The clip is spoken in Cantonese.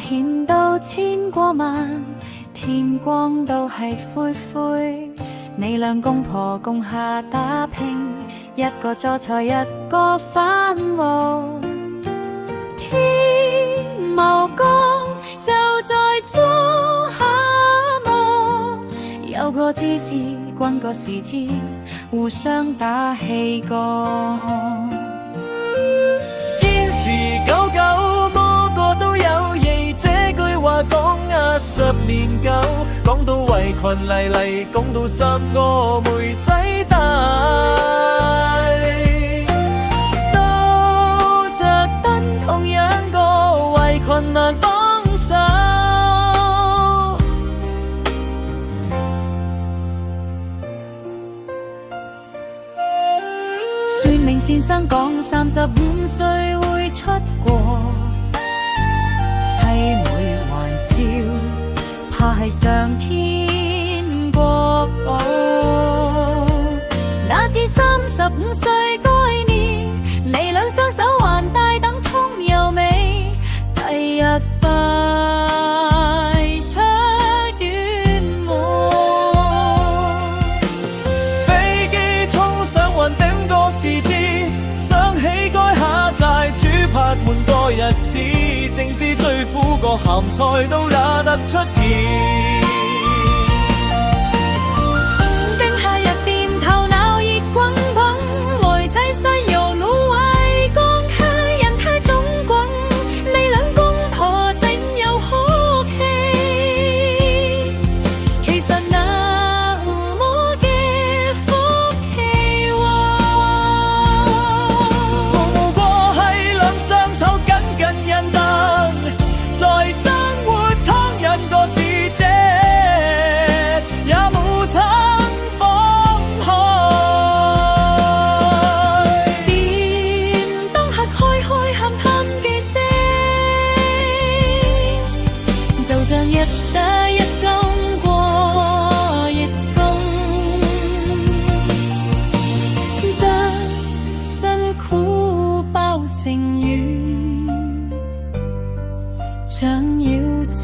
顯到千過萬，天光都係灰灰。你兩公婆共下打拼，一個做菜，一個反鑊。天無光，就在做下磨。有個枝子，均個時節，互相打氣過。堅持久久，個個都有義，這句話講10年久，講到圍裙麗麗，講到三個妹仔大，都着燈同樣個圍裙難幫手。算命先生講35歲會出國，妻妹還笑，怕係上天國寶。哪知35歲該年，你兩雙手還大等蔥油味，第日拜出遠門。飛機衝上雲頂個時節，想起該下寨主拍滿個日子，正知最苦個鹹菜都也得出甜。冰夏入邊頭腦熱滾滾，來砌西柚滷為降客，人太總滾，你兩公婆怎有好氣？其實那麼嘅福氣喎，無過係兩雙手緊緊印得，在生活湯人個時節，也冇曾放開。便當客開開喊喊嘅聲，就像一打一更過一更，將辛苦包成軟，像妖字。